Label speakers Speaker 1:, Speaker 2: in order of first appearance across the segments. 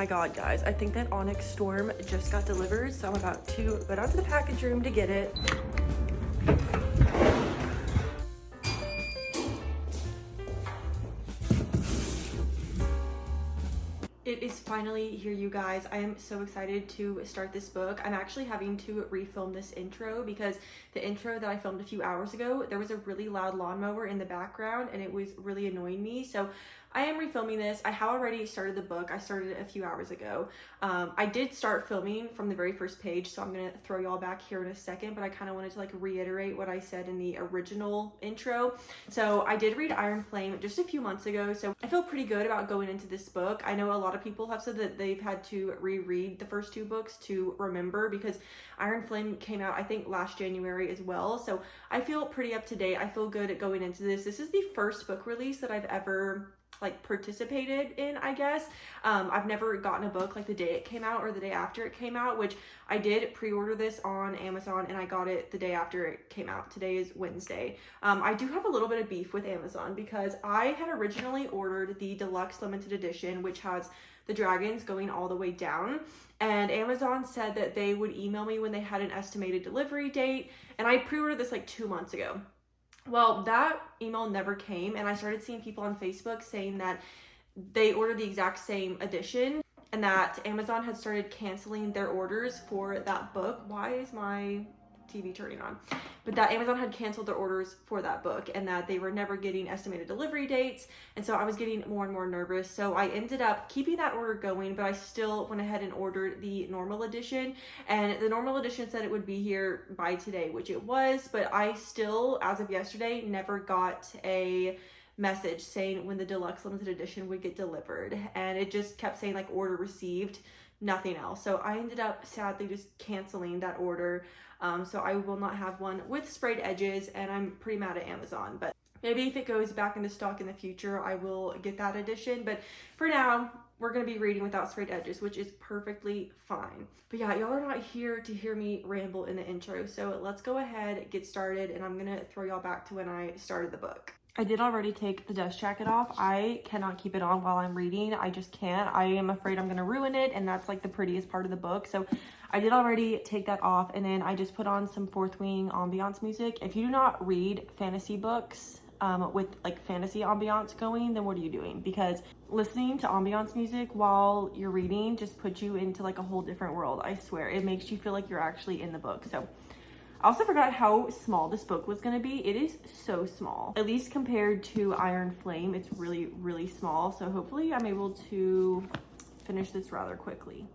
Speaker 1: my god, guys, I think that Onyx Storm just got delivered, so I'm about to go down to the package room to get it. It is finally here, you guys. I am so excited to start this book. I'm actually having to refilm this intro because the intro that I filmed a few hours ago, there was a really loud lawnmower in the background and it was really annoying me. So I am refilming this. I have already started the book. I started it a few hours ago. I did start filming from the very first page, so I'm gonna throw y'all back here in a second, but I kind of wanted to like reiterate what I said in the original intro. So I did read Iron Flame just a few months ago, so I feel pretty good about going into this book. I know a lot of people have said that they've had to reread the first two books to remember because Iron Flame came out, I think, last January as well. So I feel pretty up to date. I feel good at going into this. This is the first book release that I've ever like participated in, I guess. I've never gotten a book like the day it came out or the day after it came out, which I did pre-order this on Amazon and I got it the day after it came out. Today is Wednesday. I do have a little bit of beef with Amazon because I had originally ordered the deluxe limited edition, which has the dragons going all the way down, and Amazon said that they would email me when they had an estimated delivery date, and I pre-ordered this like 2 months ago. Well, that email never came, and I started seeing people on Facebook saying that they ordered the exact same edition and that Amazon had started canceling their orders for that book. Why is my TV turning on? But that Amazon had canceled their orders for that book and that they were never getting estimated delivery dates. And so I was getting more and more nervous. So I ended up keeping that order going, but I still went ahead and ordered the normal edition. And the normal edition said it would be here by today, which it was, but I still, as of yesterday, never got a message saying when the deluxe limited edition would get delivered. And it just kept saying like order received, nothing else. So I ended up sadly just canceling that order. So I will not have one with sprayed edges, and I'm pretty mad at Amazon, but maybe if it goes back into stock in the future, I will get that edition. But for now, we're going to be reading without sprayed edges, which is perfectly fine. But yeah, y'all are not here to hear me ramble in the intro. So let's go ahead, get started, and I'm going to throw y'all back to when I started the book. I did already take the dust jacket off. I cannot keep it on while I'm reading. I just can't. I am afraid I'm going to ruin it, and that's like the prettiest part of the book. So I did already take that off, and then I just put on some Fourth Wing ambiance music. If you do not read fantasy books with like fantasy ambiance going, then what are you doing? Because listening to ambiance music while you're reading just puts you into like a whole different world. I swear, it makes you feel like you're actually in the book. So I also forgot how small this book was going to be. It is so small, at least compared to Iron Flame. It's really, really small. So hopefully I'm able to finish this rather quickly.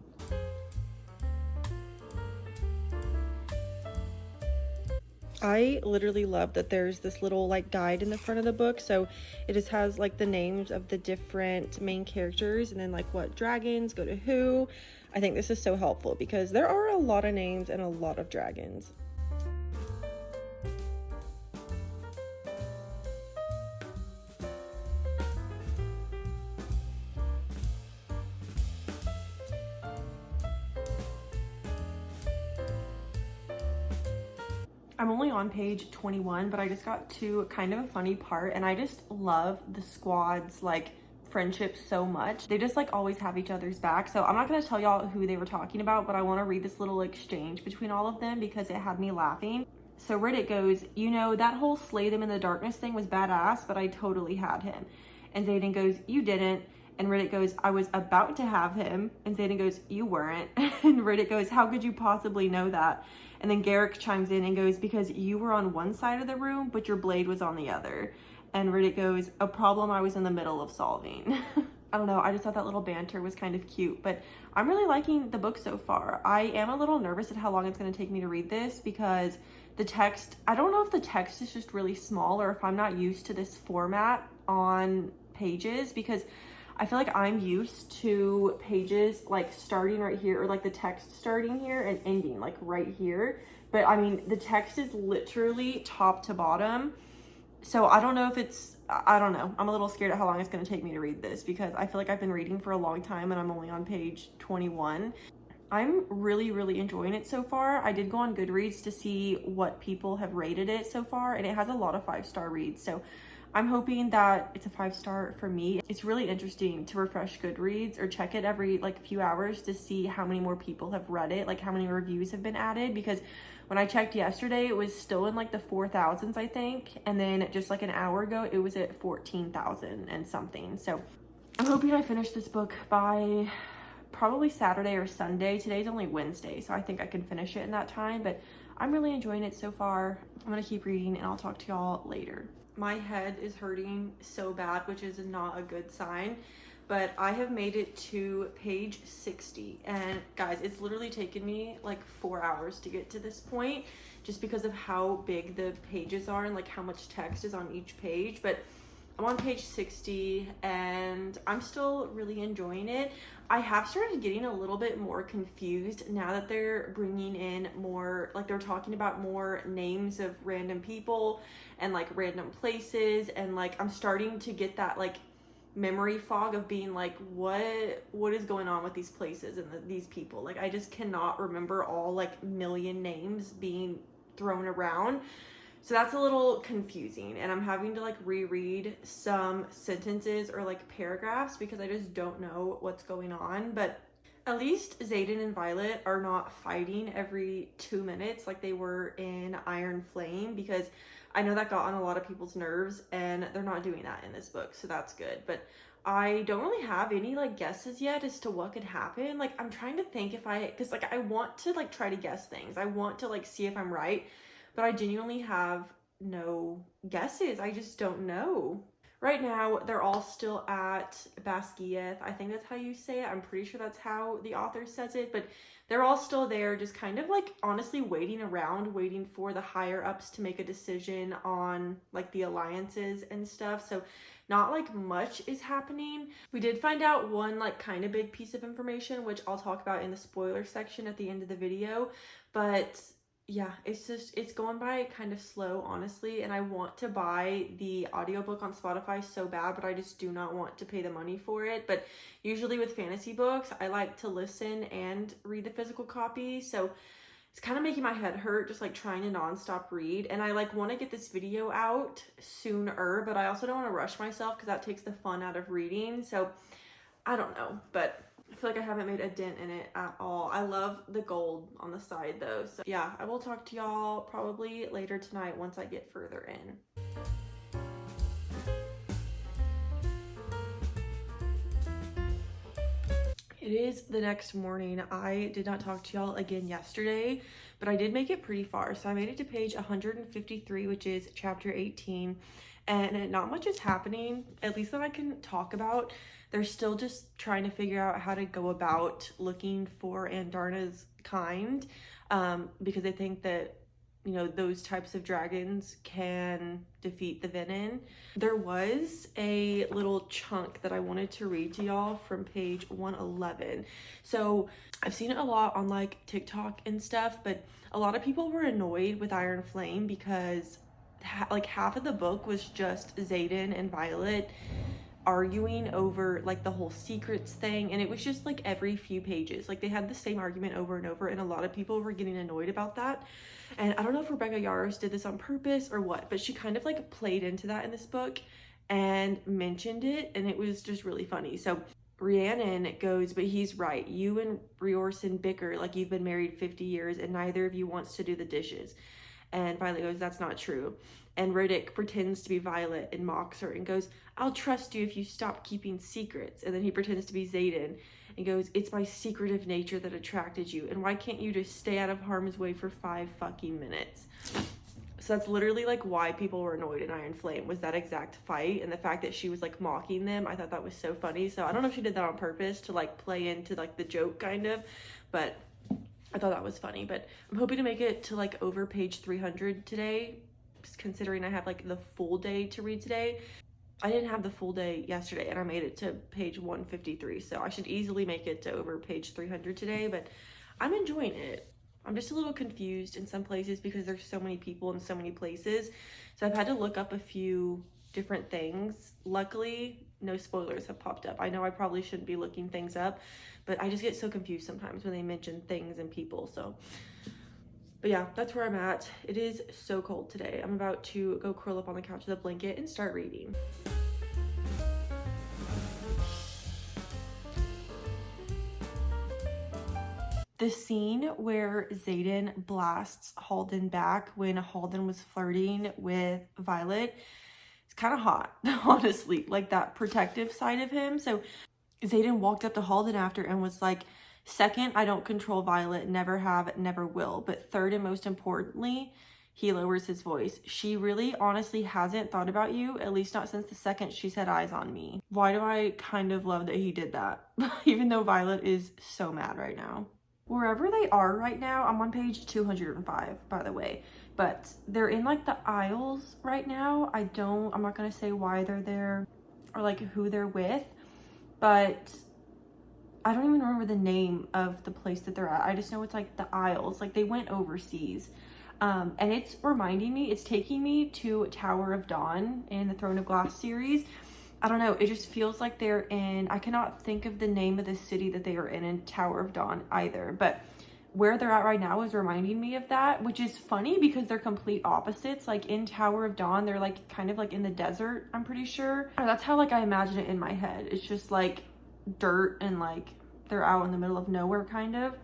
Speaker 1: I literally love that there's this little like guide in the front of the book. So it just has like the names of the different main characters and then like what dragons go to who. I think this is so helpful because there are a lot of names and a lot of dragons. I'm only on page 21, but I just got to kind of a funny part, and I just love the squad's like friendship so much. They just like always have each other's back. So I'm not going to tell y'all who they were talking about, but I want to read this little exchange between all of them because it had me laughing. So Reddit goes, you know, that whole slay them in the darkness thing was badass, but I totally had him. And Xaden goes, you didn't. And Reddit goes, I was about to have him. And Xaden goes, you weren't. And Reddit goes, how could you possibly know that? And then Garrick chimes in and goes, because you were on one side of the room, but your blade was on the other. And Reddit goes, a problem I was in the middle of solving. I don't know, I just thought that little banter was kind of cute, but I'm really liking the book so far. I am a little nervous at how long it's going to take me to read this because the text, I don't know if the text is just really small or if I'm not used to this format on pages, because I feel like I'm used to pages like starting right here, or like the text starting here and ending like right here. But I mean, the text is literally top to bottom. So I don't know if it's, I don't know. I'm a little scared at how long it's going to take me to read this because I feel like I've been reading for a long time and I'm only on page 21. I'm really, really enjoying it so far. I did go on Goodreads to see what people have rated it so far, and it has a lot of 5-star reads. So I'm hoping that it's a 5-star for me. It's really interesting to refresh Goodreads or check it every like few hours to see how many more people have read it, like how many reviews have been added, because when I checked yesterday, it was still in like the 4,000s, I think. And then just like an hour ago, it was at 14,000 and something. So I'm hoping I finish this book by probably Saturday or Sunday. Today's only Wednesday, so I think I can finish it in that time, but I'm really enjoying it so far. I'm gonna keep reading and I'll talk to y'all later. My head is hurting so bad, which is not a good sign, but I have made it to page 60, and guys, it's literally taken me like 4 hours to get to this point just because of how big the pages are and like how much text is on each page. But I'm on page 60 and I'm still really enjoying it. I have started getting a little bit more confused now that they're bringing in more, like they're talking about more names of random people and like random places, and like I'm starting to get that like memory fog of being like, what is going on with these places and these people? Like I just cannot remember all like million names being thrown around. So that's a little confusing, and I'm having to like reread some sentences or like paragraphs because I just don't know what's going on. But at least Xaden and Violet are not fighting every 2 minutes like they were in Iron Flame, because I know that got on a lot of people's nerves, and they're not doing that in this book, so that's good. But I don't really have any like guesses yet as to what could happen. Like I'm trying to think because like I want to like try to guess things. I want to like see if I'm right, but I genuinely have no guesses. I just don't know. Right now, they're all still at Basquiat. I think that's how you say it. I'm pretty sure that's how the author says it, but they're all still there, just kind of like honestly waiting around, waiting for the higher ups to make a decision on like the alliances and stuff. So not like much is happening. We did find out one like kind of big piece of information, which I'll talk about in the spoiler section at the end of the video, but yeah, it's going by kind of slow, honestly, and I want to buy the audiobook on Spotify so bad, but I just do not want to pay the money for it. But usually with fantasy books, I like to listen and read the physical copy, so it's kind of making my head hurt just like trying to nonstop read. And I like want to get this video out sooner, but I also don't want to rush myself because that takes the fun out of reading. So I don't know, but I feel like I haven't made a dent in it at all. I love the gold on the side though. So yeah, I will talk to y'all probably later tonight once I get further in. It is the next morning. I did not talk to y'all again yesterday, but I did make it pretty far. So I made it to page 153, which is chapter 18. And not much is happening, at least that I can talk about. They're still just trying to figure out how to go about looking for Andarna's kind, because they think that, you know, those types of dragons can defeat the venom. There was a little chunk that I wanted to read to y'all from page 111. So I've seen it a lot on like TikTok and stuff, but a lot of people were annoyed with Iron Flame because like half of the book was just Xaden and Violet arguing over like the whole secrets thing, and it was just like every few pages like they had the same argument over and over, and a lot of people were getting annoyed about that. And I don't know if Rebecca Yarros did this on purpose or what, but she kind of like played into that in this book and mentioned it, and it was just really funny. So Rhiannon goes, but he's right, you and Riorson bicker like you've been married 50 years and neither of you wants to do the dishes. And Violet goes, that's not true. And Riddick pretends to be Violet and mocks her and goes, I'll trust you if you stop keeping secrets. And then he pretends to be Xaden and goes, it's my secretive nature that attracted you, and why can't you just stay out of harm's way for 5 fucking minutes? So that's literally like why people were annoyed in Iron Flame, was that exact fight, and the fact that she was like mocking them. I thought that was so funny. So I don't know if she did that on purpose to like play into like the joke kind of, but I thought that was funny. But I'm hoping to make it to like over page 300 today, just considering I have like the full day to read today. I didn't have the full day yesterday and I made it to page 153, so I should easily make it to over page 300 today, but I'm enjoying it. I'm just a little confused in some places because there's so many people in so many places, so I've had to look up a few different things. Luckily, no spoilers have popped up. I know I probably shouldn't be looking things up, but I just get so confused sometimes when they mention things and people, so But yeah, that's where I'm at. It is so cold today. I'm about to go curl up on the couch with a blanket and start reading. The scene where Xaden blasts Halden back when Halden was flirting with Violet is kind of hot, honestly, like that protective side of him. So Xaden walked up to Halden after and was like, second, I don't control Violet, never have, never will. But third and most importantly, he lowers his voice. She really honestly hasn't thought about you, at least not since the second she set eyes on me. Why do I kind of love that he did that? Even though Violet is so mad right now. Wherever they are right now, I'm on page 205, by the way, but they're in like the aisles right now. I'm not gonna say why they're there or like who they're with, but I don't even remember the name of the place that they're at. I just know it's like the aisles, like they went overseas. And it's reminding me, it's taking me to Tower of Dawn in the Throne of Glass series. I don't know, it just feels like they're in, I cannot think of the name of the city that they are in Tower of Dawn either, but where they're at right now is reminding me of that, which is funny because they're complete opposites. Like in Tower of Dawn, they're like kind of like in the desert, I'm pretty sure. That's how like I imagine it in my head. It's just like dirt and like they're out in the middle of nowhere kind of.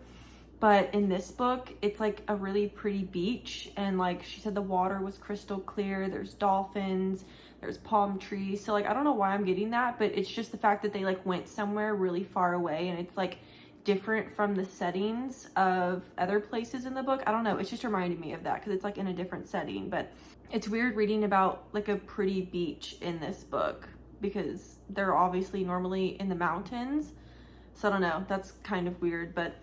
Speaker 1: But in this book, it's like a really pretty beach, and like she said, the water was crystal clear, there's dolphins, there's palm trees. So like I don't know why I'm getting that, but it's just the fact that they like went somewhere really far away and it's like different from the settings of other places in the book. I don't know, it's just reminding me of that because it's like in a different setting. But it's weird reading about like a pretty beach in this book because they're obviously normally in the mountains. So I don't know, that's kind of weird. But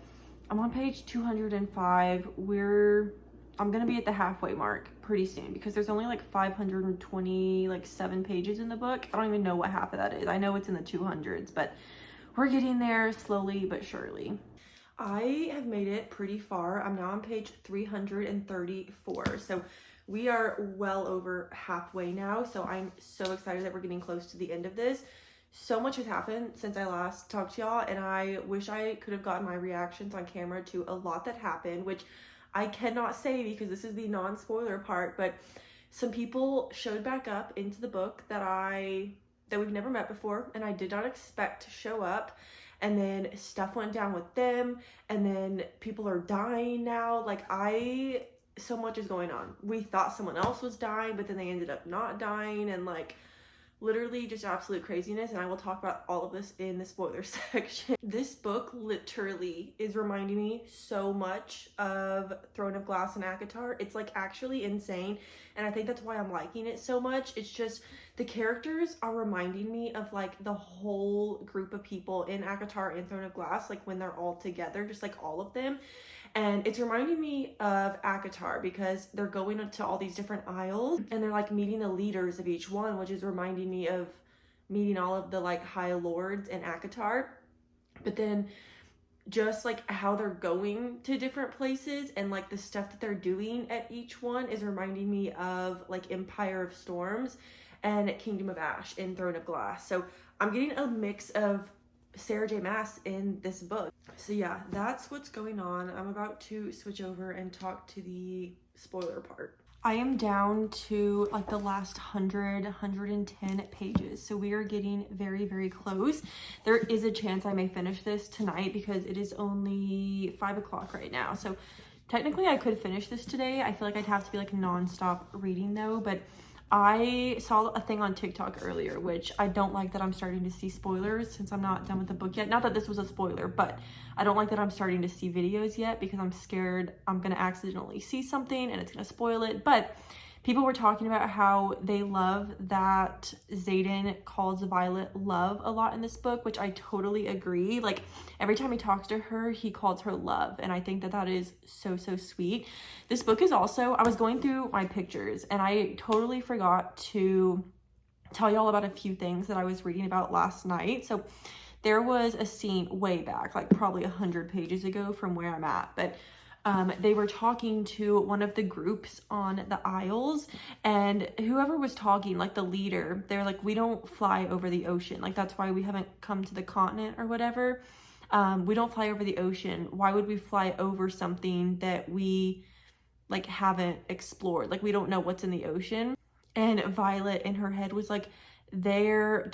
Speaker 1: I'm on page 205. I'm gonna be at the halfway mark pretty soon because there's only like 527 pages in the book. I don't even know what half of that is. I know it's in the 200s, but we're getting there slowly but surely. I have made it pretty far. I'm now on page 334. So we are well over halfway now. So I'm so excited that we're getting close to the end of this. So much has happened since I last talked to y'all, and I wish I could have gotten my reactions on camera to a lot that happened, which I cannot say because this is the non-spoiler part, but some people showed back up into the book that we've never met before, and I did not expect to show up, and then stuff went down with them, and then people are dying now. Like so much is going on. We thought someone else was dying, but then they ended up not dying, and like literally just absolute craziness, and I will talk about all of this in the spoiler section. This book literally is reminding me so much of Throne of Glass and ACOTAR. It's like actually insane, and I think that's why I'm liking it so much. It's just the characters are reminding me of like the whole group of people in ACOTAR and Throne of Glass, like when they're all together, just like all of them. And it's reminding me of ACOTAR because they're going to all these different aisles and they're like meeting the leaders of each one, which is reminding me of meeting all of the like high lords in ACOTAR. But then just like how they're going to different places and like the stuff that they're doing at each one is reminding me of like Empire of Storms and Kingdom of Ash in Throne of Glass. So I'm getting a mix of Sarah J. Maas in this book. So yeah, that's what's going on. I'm about to switch over and talk to the spoiler part. I am down to like the last 110 pages. So we are getting very, very close. There is a chance I may finish this tonight because it is only 5 o'clock right now. So technically I could finish this today. I feel like I'd have to be like non-stop reading though, but I saw a thing on TikTok earlier, which I don't like that I'm starting to see spoilers since I'm not done with the book yet. Not that this was a spoiler, but I don't like that I'm starting to see videos yet because I'm scared I'm going to accidentally see something and it's going to spoil it. But people were talking about how they love that Xaden calls Violet love a lot in this book, which I totally agree. Like every time he talks to her, he calls her love. And I think that that is so, so sweet. This book is also, I was going through my pictures and I totally forgot to tell y'all about a few things that I was reading about last night. So there was a scene way back, like probably 100 pages ago from where I'm at, but they were talking to one of the groups on the aisles, and whoever was talking, like the leader, they're like, we don't fly over the ocean. Like, that's why we haven't come to the continent or whatever. We don't fly over the ocean. Why would we fly over something that we like haven't explored. Like we don't know what's in the ocean. And Violet in her head was like, they're ...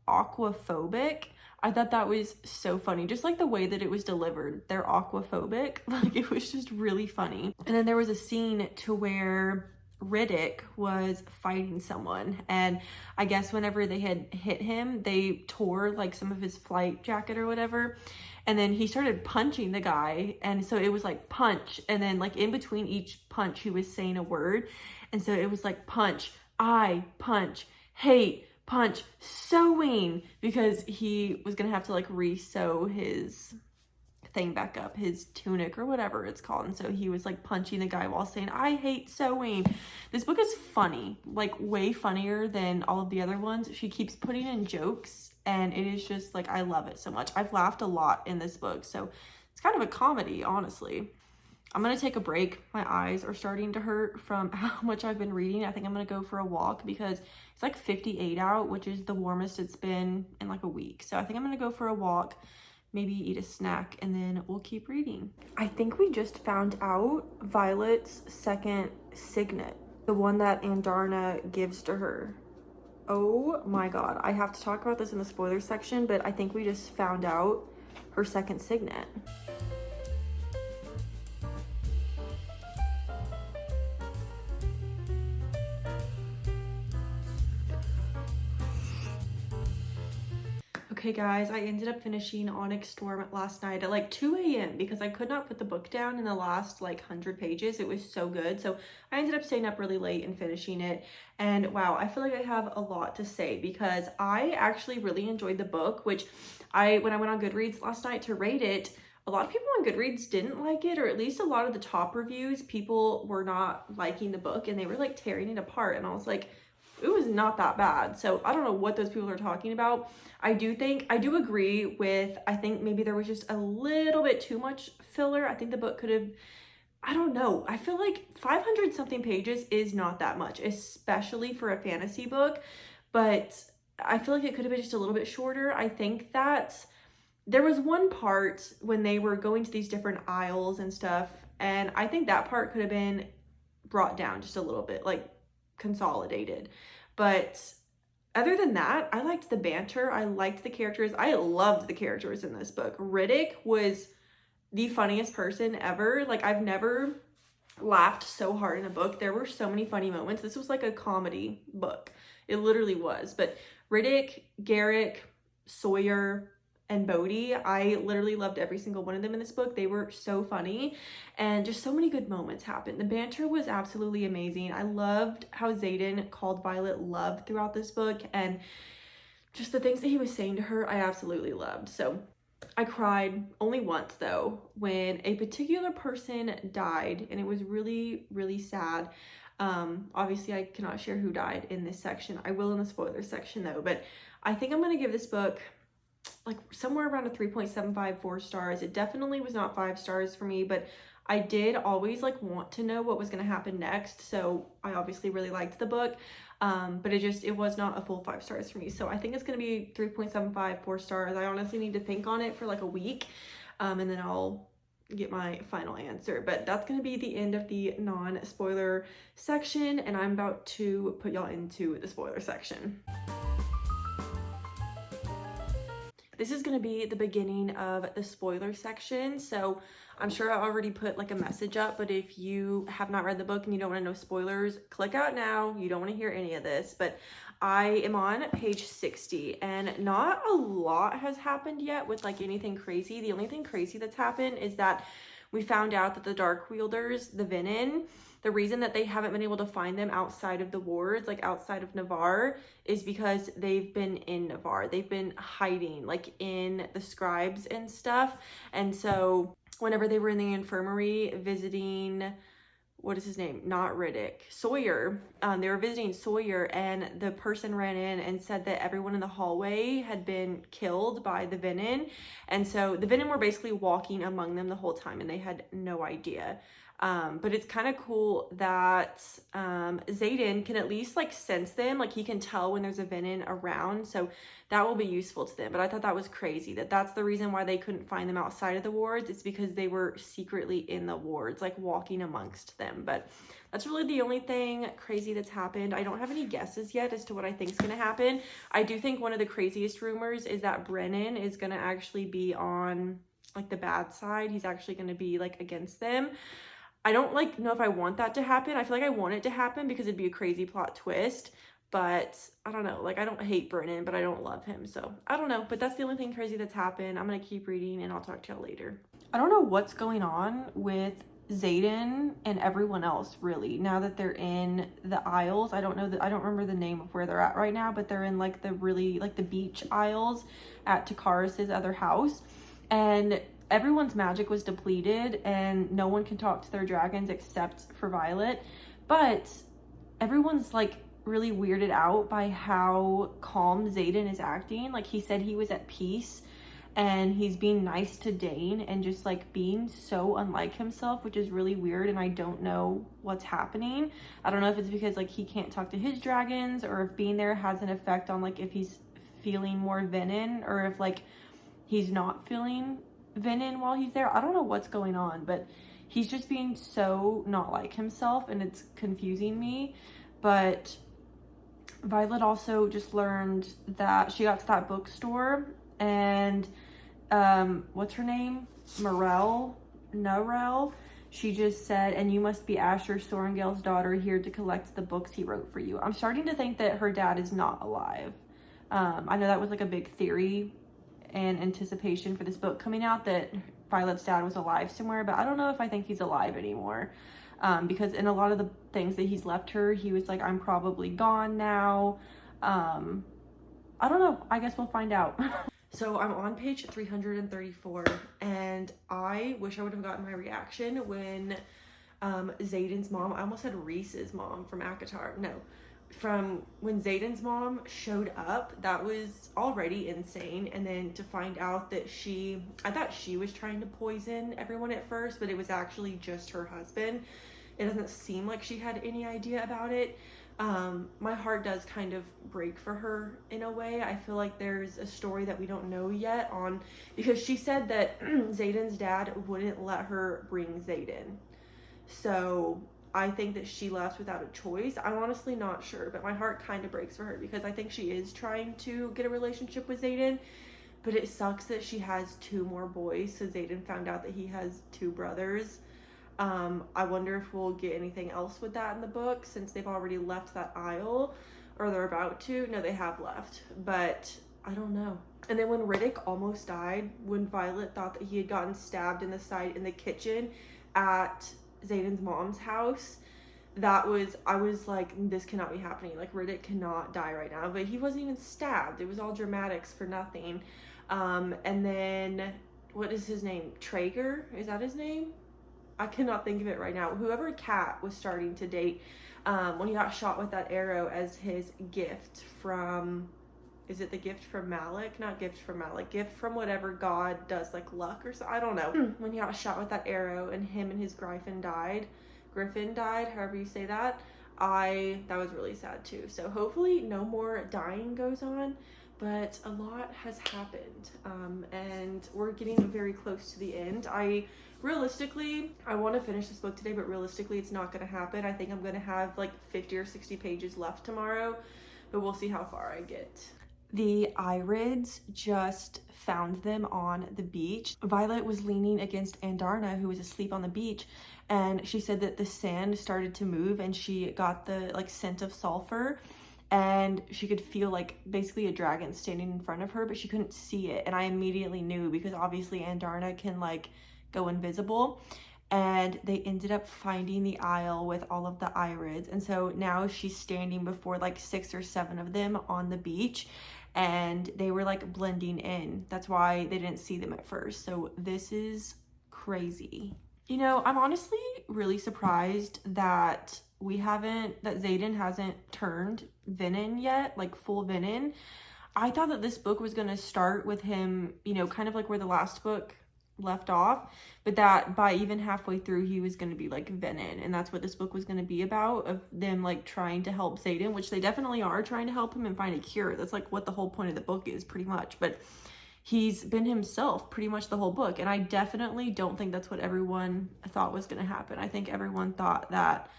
Speaker 1: aquaphobic. I thought that was so funny. Just like the way that it was delivered. They're aquaphobic. Like it was just really funny. And then there was a scene to where Riddick was fighting someone, and I guess whenever they had hit him, they tore like some of his flight jacket or whatever, and then he started punching the guy, and so it was like punch, and then like in between each punch he was saying a word, and so it was like punch, I punch, hate, punch, sewing, because he was gonna have to like re-sew his thing back up, his tunic or whatever it's called, and so he was like punching the guy while saying, I hate sewing. This book is funny, like way funnier than all of the other ones. She keeps putting in jokes, and it is just like, I love it so much. I've laughed a lot in this book, so it's kind of a comedy, honestly. I'm gonna take a break. My eyes are starting to hurt from how much I've been reading. I think I'm gonna go for a walk because it's like 58 out, which is the warmest it's been in like a week. So I think I'm gonna go for a walk, maybe eat a snack, and then we'll keep reading. I think we just found out Violet's second signet, the one that Andarna gives to her. Oh my god, I have to talk about this in the spoiler section, but I think we just found out her second signet. Okay guys, I ended up finishing Onyx Storm last night at like 2 a.m. because I could not put the book down in the last like 100 pages. It was so good. So I ended up staying up really late and finishing it. And wow, I feel like I have a lot to say because I actually really enjoyed the book, which when I went on Goodreads last night to rate it, a lot of people on Goodreads didn't like it, or at least a lot of the top reviews, people were not liking the book and they were like tearing it apart. And I was like, it was not that bad. So I don't know what those people are talking about. I do agree with, I think maybe there was just a little bit too much filler. I think the book could have, I don't know. I feel like 500 something pages is not that much, especially for a fantasy book, but I feel like it could have been just a little bit shorter. I think that there was one part when they were going to these different aisles and stuff, and I think that part could have been brought down just a little bit, like consolidated. But other than that, I liked the banter. I liked the characters. I loved the characters in this book. Riddick was the funniest person ever. Like, I've never laughed so hard in a book. There were so many funny moments. This was like a comedy book. It literally was. But Riddick, Garrick, Sawyer, and Bodhi, I literally loved every single one of them in this book. They were so funny, and just so many good moments happened. The banter was absolutely amazing. I loved how Xaden called Violet love throughout this book, and just the things that he was saying to her, I absolutely loved. So I cried only once though, when a particular person died, and it was really, really sad. Obviously I cannot share who died in this section. I will in the spoiler section though, but I think I'm gonna give this book like somewhere around a 3.75, 4 stars. It definitely was not 5 stars for me, but I did always like want to know what was going to happen next. So I obviously really liked the book, but it was not a full 5 stars for me. So I think it's going to be 3.75, 4 stars. I honestly need to think on it for like a week, and then I'll get my final answer. But that's going to be the end of the non-spoiler section, and I'm about to put y'all into the spoiler section. This is going to be the beginning of the spoiler section, so I'm sure I already put like a message up, but if you have not read the book and you don't want to know spoilers, click out now. You don't want to hear any of this, but I am on page 60, and not a lot has happened yet with like anything crazy. The only thing crazy that's happened is that we found out that the Dark Wielders, the Venin, the reason that they haven't been able to find them outside of the wards, like outside of Navarre, is because they've been in Navarre. They've been hiding, like in the scribes and stuff. And so whenever they were in the infirmary visiting, what is his name? Not Riddick, Sawyer. They were visiting Sawyer, and the person ran in and said that everyone in the hallway had been killed by the Venin. And so the Venin were basically walking among them the whole time, and they had no idea. But it's kind of cool that Xaden can at least like sense them. Like he can tell when there's a venin around, so that will be useful to them. But I thought that was crazy that that's the reason why they couldn't find them outside of the wards. It's because they were secretly in the wards, like walking amongst them. But that's really the only thing crazy that's happened. I don't have any guesses yet as to what I think is going to happen. I do think one of the craziest rumors is that Brennan is going to actually be on like the bad side. He's actually going to be like against them. I don't like know if I want that to happen. I feel like I want it to happen because it'd be a crazy plot twist. But I don't know. Like I don't hate Brennan, but I don't love him. So I don't know. But that's the only thing crazy that's happened. I'm going to keep reading and I'll talk to y'all later. I don't know what's going on with Xaden and everyone else really now that they're in the Isles. I don't remember the name of where they're at right now, but they're in like the really like the beach Isles at Takaris's other house, and everyone's magic was depleted and no one can talk to their dragons except for Violet. But everyone's like really weirded out by how calm Xaden is acting. Like he said he was at peace and he's being nice to Dane and just like being so unlike himself, which is really weird. And I don't know what's happening. I don't know if it's because like he can't talk to his dragons, or if being there has an effect on like if he's feeling more venin, or if like he's not feeling venin while he's there. I don't know what's going on, but he's just being so not like himself and it's confusing me. But Violet also just learned that she got to that bookstore and what's her name? Narelle. She just said, and you must be Asher Sorrengail's daughter, here to collect the books he wrote for you. I'm starting to think that her dad is not alive. I know that was like a big theory and anticipation for this book coming out, that Violet's dad was alive somewhere, but I don't know if I think he's alive anymore. Because in a lot of the things that he's left her, he was like, I'm probably gone now. I don't know. I guess we'll find out. So I'm on page 334, and I wish I would have gotten my reaction when Xaden's mom, I almost said Reese's mom from ACOTAR, no, from when Xaden's mom showed up. That was already insane. And then to find out that I thought she was trying to poison everyone at first, but it was actually just her husband. It doesn't seem like she had any idea about it. My heart does kind of break for her in a way. I feel like there's a story that we don't know yet on, because she said that Xaden's dad wouldn't let her bring Xaden. So I think that she left without a choice. I'm honestly not sure, but my heart kind of breaks for her because I think she is trying to get a relationship with Xaden, but it sucks that she has 2 more boys. So Xaden found out that he has 2 brothers. I wonder if we'll get anything else with that in the book, since they've already left that isle, or they're about to. No, they have left, but I don't know. And then when Riddick almost died, when Violet thought that he had gotten stabbed in the side in the kitchen at Xaden's mom's house, I was like, this cannot be happening. Like, Riddick cannot die right now. But he wasn't even stabbed. It was all dramatics for nothing. And then, what is his name? Traeger? Is that his name? I cannot think of it right now. Whoever Kat was starting to date, when he got shot with that arrow as his gift from, is it the gift from Malik? Not gift from Malik. Gift from whatever god does like luck or so. I don't know. When he got shot with that arrow and him and his Griffin died, however you say that. That was really sad too. So hopefully no more dying goes on, but a lot has happened. And we're getting very close to the end. Realistically, I want to finish this book today, but realistically it's not going to happen. I think I'm going to have like 50 or 60 pages left tomorrow, but we'll see how far I get. The Irids just found them on the beach. Violet was leaning against Andarna, who was asleep on the beach, and she said that the sand started to move and she got the like scent of sulfur, and she could feel like basically a dragon standing in front of her, but she couldn't see it. And I immediately knew, because obviously Andarna can like go invisible, and they ended up finding the isle with all of the Irids. And so now she's standing before like 6 or 7 of them on the beach, and they were like blending in. That's why they didn't see them at first. So this is crazy. You know, I'm honestly really surprised that Xaden hasn't turned venin yet, like full venin. I thought that this book was going to start with him, you know, kind of like where the last book left off, but that by even halfway through he was going to be like venom, and that's what this book was going to be about, of them like trying to help Xaden, which they definitely are trying to help him and find a cure. That's like what the whole point of the book is, pretty much. But he's been himself pretty much the whole book, and I definitely don't think that's what everyone thought was going to happen. I think everyone thought that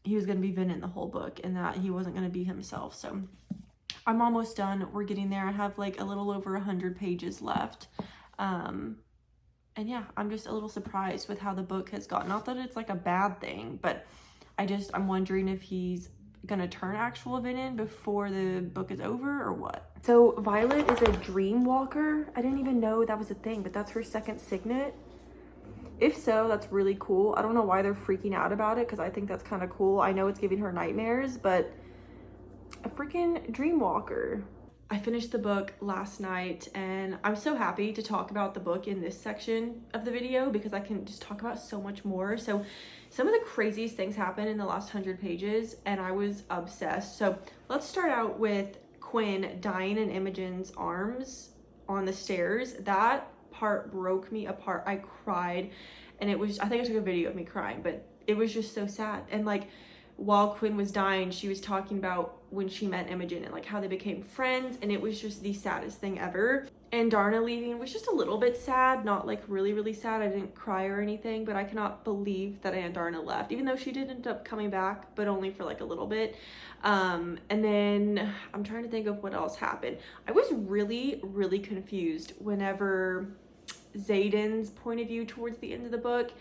Speaker 1: he was going to be venom the whole book and that he wasn't going to be himself. So I'm almost done. We're getting there. I have like a little over 100 pages left. And yeah, I'm just a little surprised with how the book has gone. Not that it's like a bad thing, but I'm wondering if he's gonna turn actual venom before the book is over or what. So Violet is a dream walker. I didn't even know that was a thing, but that's her second signet. If so, that's really cool. I don't know why they're freaking out about it, because I think that's kind of cool. I know it's giving her nightmares, but a freaking dream walker. I finished the book last night, and I'm so happy to talk about the book in this section of the video because I can just talk about so much more. So some of the craziest things happened in the last 100 pages, and I was obsessed. So let's start out with Quinn dying in Imogen's arms on the stairs. That part broke me apart. I cried, and I think I took a video of me crying, but it was just so sad. And like, while Quinn was dying, she was talking about when she met Imogen and like how they became friends, and it was just the saddest thing ever. And Darna leaving was just a little bit sad, not like really sad. I didn't cry or anything, but I cannot believe that Aunt Darna left, even though she did end up coming back, but only for like a little bit. And then I'm trying to think of what else happened. I was really confused whenever Xaden's point of view towards the end of the book,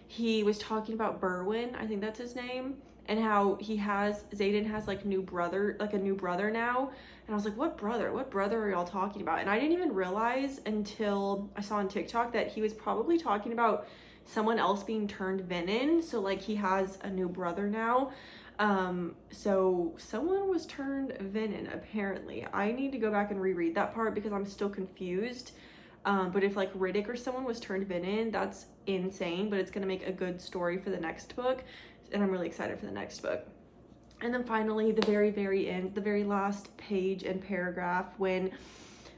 Speaker 1: he was talking about Berwin, I think that's his name, and how Xaden has like a new brother now. And I was like, what brother are y'all talking about? And I didn't even realize until I saw on TikTok that he was probably talking about someone else being turned venom. So like, he has a new brother now. So someone was turned venom apparently. I need to go back and reread that part because I'm still confused. But if like Riddick or someone was turned venom, that's insane, but it's gonna make a good story for the next book, and I'm really excited for the next book. And then finally, the very end, the very last page and paragraph, when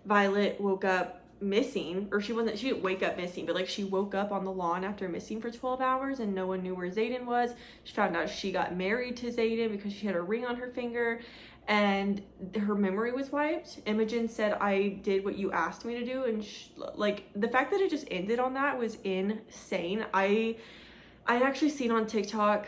Speaker 1: Violet woke up missing, or she didn't wake up missing, but like she woke up on the lawn after missing for 12 hours and no one knew where Xaden was. She found out she got married to Xaden because she had a ring on her finger, and her memory was wiped. Imogen said, I did what you asked me to do, and like, the fact that it just ended on that was insane. I actually seen on TikTok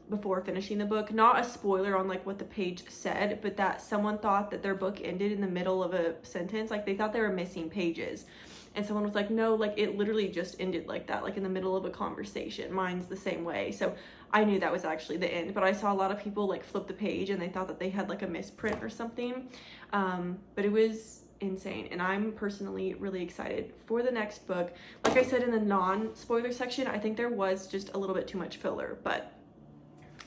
Speaker 1: before finishing the book, not a spoiler on like what the page said, but that someone thought that their book ended in the middle of a sentence. Like, they thought they were missing pages, and someone was like, no, like it literally just ended like that, like in the middle of a conversation. Mine's the same way. So I knew that was actually the end, but I saw a lot of people like flip the page and they thought that they had like a misprint or something. But it was insane, and I'm personally really excited for the next book. Like I said in the non-spoiler section, I think there was just a little bit too much filler, but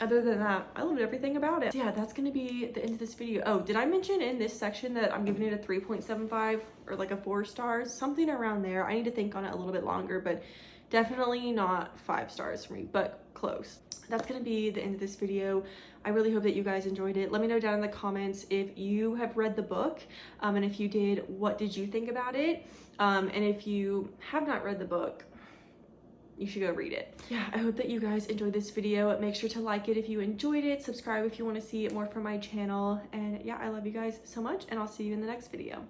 Speaker 1: other than that, I loved everything about it. Yeah, that's gonna be the end of this video. Oh, did I mention in this section that I'm giving it a 3.75 or like a 4 stars? Something around there. I need to think on it a little bit longer, but definitely not 5 stars for me, but close. That's gonna be the end of this video. I really hope that you guys enjoyed it. Let me know down in the comments if you have read the book, and if you did, what did you think about it? And if you have not read the book, you should go read it. Yeah, I hope that you guys enjoyed this video. Make sure to like it if you enjoyed it, subscribe if you want to see more from my channel, and yeah, I love you guys so much, and I'll see you in the next video.